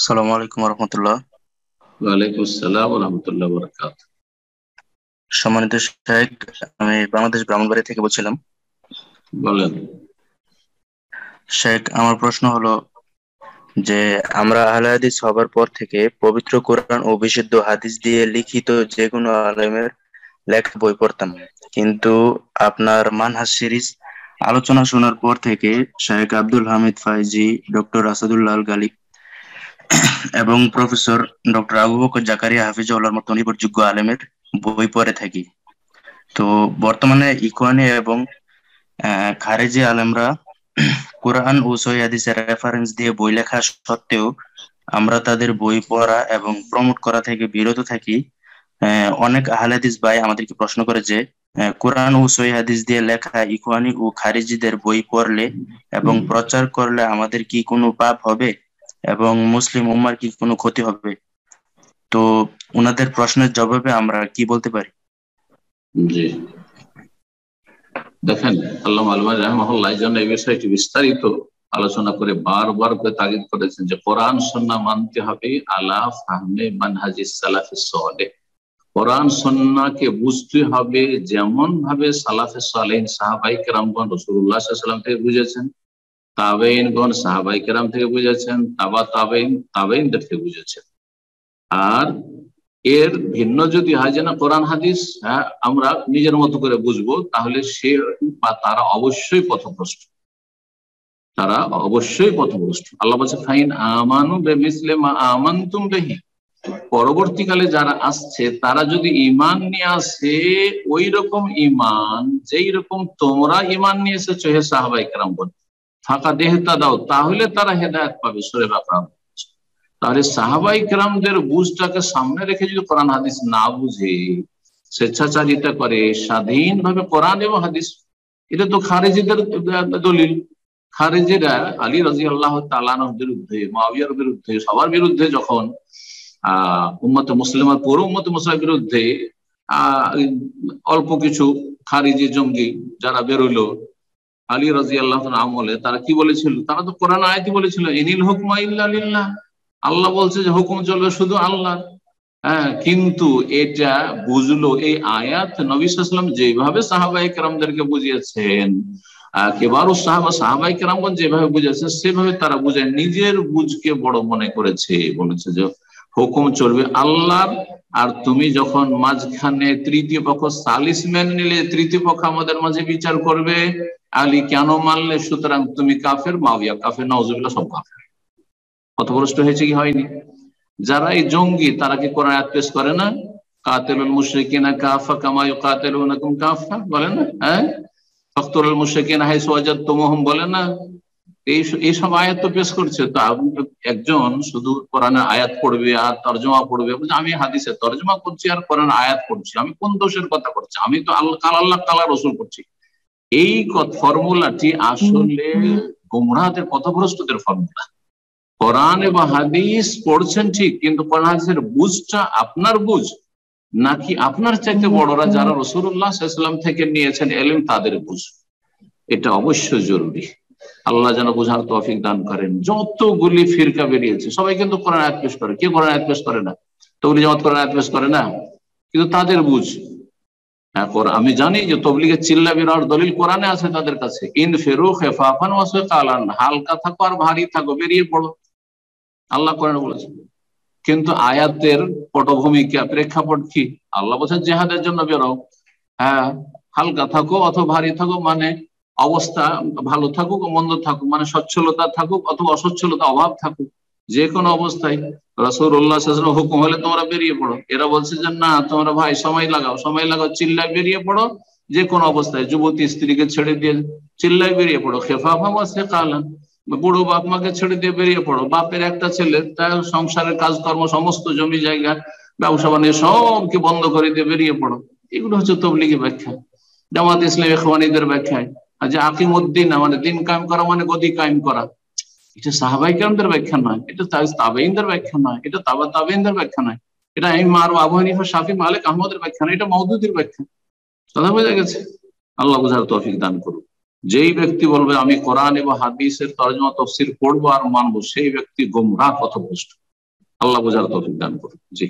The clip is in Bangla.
আসসালামু আলাইকুম রহমতুল্লাহ। ওয়ালাইকুম আসসালাম ওয়া রাহমাতুল্লাহি ওয়া বারাকাতুহু। সম্মানিত শেখ, আমি বাংলাদেশ ব্রাহ্মণবাড়িয়া থেকে বলছিলাম। বলেন। শেখ, আমার প্রশ্ন হলো যে আমরা আহলে হাদিস হবার পর থেকে পবিত্র কোরআন ও বিশুদ্ধ হাদিস দিয়ে লিখিত যে কোনো আলেমের লেখা বই পড়তাম, কিন্তু আপনার মানহাজ সিরিজ আলোচনা শোনার পর থেকে শেখ আব্দুল হামিদ ফাইজি, ডক্টর আসাদুল্লাহ আল গালিব এবং প্রফেসর ডক্টর আবু বকর জাকারিয়া হাফিজাউল্লাহর মতো নির্ভরযোগ্য আলেমের বই পড়ে থাকি। তো বর্তমানে ইখওয়ানি এবং খারেজি আলেমরা কোরআন ও সহিহ হাদিসের রেফারেন্স দিয়ে বই লেখা সত্ত্বেও আমরা তাদের বই পড়া এবং প্রমোট করা থেকে বিরত থাকি। অনেক আহলে হাদিস ভাই আমাদেরকে প্রশ্ন করে যে কোরআন ও সহিহ হাদিস দিয়ে লেখা ইখওয়ানি ও খারিজিদের বই পড়লে এবং প্রচার করলে আমাদের কি কোনো পাপ হবে এবং মুসলিম উম্মার কি কোনো ক্ষতি হবে? তো ওনাদের প্রশ্নের জবাবে আমরা কি বলতে পারি? জি, দেখেন, আল্লামা আলবানী রাহিমাহুল্লাহ এই জন্য এই বিষয়টি বিস্তারিত আলোচনা করে বারবার করে তাগিদ করেছেন যে কোরআন সুন্নাহ মানতে হবে আলা ফাহমে মানহাজিস সালাফিস সালেহ। কোরআন সুন্নাহকে বুঝতে হবে যেমন ভাবে সালাফে সালেহ সাহাবায়ে কেরামগণ রাসূলুল্লাহ সাল্লাল্লাহু আলাইহি ওয়াসাল্লাম থেকে বুঝেছেন, তাবেঈনগণ সাহাবায়ে কেরাম থেকে বুঝেছেন, তাবেঈনদের থেকে বুঝেছেন। আর এর ভিন্ন যদি হয় যে না কোরআন হাদিস আমরা নিজের মতো করে বুঝবো, তাহলে সে বা তারা অবশ্যই পথভ্রষ্ট। তারা অবশ্যই পথভ্রষ্ট। আল্লাহ বলছে ফাইন আমানু বিমিসলি মা আমানতুম বিহি, পরবর্তীকালে যারা আসছে তারা যদি ঈমান নিয়ে আসে ওই রকম ঈমান যেই রকম তোমরা ঈমান নিয়ে এসেছো হে সাহাবায়ে কেরামগণ, ফাকাদ ইহতাদাও, তাহলে তারা হেদায়েত পাবে। সূরা বাকারা। তাহলে সাহাবাই কেরামদের বুঝটাকে সামনে রেখে যদি কোরআন হাদিস না বুঝে স্বেচ্ছাচারিতা করে স্বাধীনভাবে কোরআন এবং হাদিস, এটা তো খারেজিদের দলিল। খারেজিরা আলী রাদিয়াল্লাহু তাআলার বিরুদ্ধে, মুআবিয়ার বিরুদ্ধে, সবার বিরুদ্ধে যখন উম্মতে মুসলিমার পুরো উম্মতে মুসলিমের বিরুদ্ধে অল্প কিছু খারিজি জঙ্গি যারা বেরোলো আলী রাদিয়াল্লাহু তাআলার আমলে, তারা কি বলেছিল? তারা তো কোরআন আয়াতই বলেছিল, ইনিল হুকমা ইল্লা লিল্লাহ, আল্লাহ বলছে যে হুকুম চলবে শুধু আল্লাহ। হ্যাঁ, কিন্তু এটা বুঝলো এই আয়াত নবী সাল্লাল্লাহু আলাইহি ওয়াসাল্লাম যেভাবে সাহাবায়ে কেরামদেরকে বুঝিয়েছেন, কেবারু সাহাবায়ে কেরামগণ যেভাবে বুঝিয়েছেন সেভাবে তারা বুঝে নিজের বুঝকে বড় মনে করেছে। বলেছে যে হুকুম চলবে আল্লাহর, আর তুমি যখন মাঝখানে তৃতীয় পক্ষ সালিস মেনে নিলে, তৃতীয় পক্ষ আমাদের মাঝে বিচার করবে, আলী কেন মানলে, সুতরাং তুমি কাফের, মাওবিয়া কাফের, নাউজুবিল্লাহ, সব কাফের। পথভ্রষ্ট হয়েছে কি হয়নি? যারা এই জঙ্গি তারা কি কোরআন আয়াত পেশ করে না? কাতিলুল মুশরিকিনা কাফা কামা ইউকাতিলুনাকুম কাফা, বলে না? হ্যাঁ, ফাকতুলুল মুশরিকিনা হাইসু ওয়াজাদতুমুহুম, বলে না? এইসব আয়াত তো পেশ করছে। তো একজন শুধু কোরআনের আয়াত পড়বে আর তর্জমা পড়বে, বলছে আমি হাদিসের তর্জমা করছি আর কোরআন আয়াত পড়ছি, আমি কোন দোষের কথা করছি? আমি তো আল্লাহ কালা রসুল করছি। এই ফর্মুলাটি আসলে গোমরাহদের, পথভ্রষ্টদের ফর্মুলা। কোরআন এবং হাদিস পড়ছেন ঠিক, কিন্তু কোরআন হাদিসের বুঝটা আপনার বুঝ নাকি আপনার চাইতে বড়রা যারা রাসূলুল্লাহ সাল্লাল্লাহু আলাইহি ওয়াসাল্লাম থেকে নিয়েছেন ইলম তাদের বুঝ, এটা অবশ্যই জরুরি। আল্লাহ যেন বোঝার তৌফিক দান করেন। যতগুলি ফিরকা বেরিয়েছে সবাই কিন্তু কোরআন আয়াত পেশ করে, কে কোরআন আয়াত পেশ করে না? তবলিগ জামাত কোরআন আয়াত পেশ করে না, কিন্তু তাদের বুঝ। আমি জানি যে তবলিগের চিল্লা বিরাট দলিল কোরআনে আছে তাদের কাছে, ইন ফিরু খিফাফান ওয়া সিকালান, হালকা থাকো আর ভারী থাকো, বেরিয়ে পড়ো, আল্লাহ কোরআনে বলেছেন। কিন্তু আয়াতের পটভূমিকা, প্রেক্ষাপট কি? আল্লাহ বলছেন জিহাদের জন্য বেরো। হ্যাঁ, হালকা থাকো অথবা ভারী থাকো, মানে অবস্থা ভালো থাকুক ও মন্দ থাকুক, মানে সচ্ছলতা থাকুক অথবা অসচ্ছলতা অভাব থাকুক, যে কোনো অবস্থায় রাসূলুল্লাহ সাল্লাল্লাহু আলাইহি ওয়াসাল্লাম হুকুম হলে তোমরা বেরিয়ে পড়ো। এরা বলছে যে না, তোমরা ভাই সময় লাগাও, সময় লাগাও, চিল্লায় বেরিয়ে পড়ো, যে কোনো অবস্থায় যুবতী স্ত্রীকে ছেড়ে দিয়ে চিল্লায় বেরিয়ে পড়ো, খেফাফা ওয়া সিকালান, বুড়ো বাপ মাকে ছেড়ে দিয়ে বেরিয়ে পড়ো, বাপের একটা ছেলে তার সংসারের কাজকর্ম সমস্ত জমি জায়গা ব্যবসা বাণিজ্য সবকে বন্ধ করে দিয়ে বেরিয়ে পড়ো। এগুলো হচ্ছে তবলিগি ব্যাখ্যা, জামাত ইসলামী ইখওয়ানীদের ব্যাখ্যায়। আর যে আকিমুদ্দিন মানে দিন কায়েম করা মানে গদি কায়েম করা, এটা সাহাবায়ে কেরামদের ব্যাখ্যা নয়, এটা তাবেঈনদের ব্যাখ্যা নয়, এটা তাবেঈনদের ব্যাখ্যা নয়, এটা ইমাম আবু হানিফা, শাফি, মালিক, আহমদের ব্যাখ্যা নয়, এটা মওদুদির ব্যাখ্যা। কথা বোঝা গেছে? আল্লাহ বুঝার তৌফিক দান করুন। যেই ব্যক্তি বলবে আমি কোরআন এবং হাদিসের তরজমা তাফসীর পড়বো আর মানবো, সেই ব্যক্তি গোমরাহ, পথভ্রষ্ট। আল্লাহ বোঝার তৌফিক দান করুন। জি।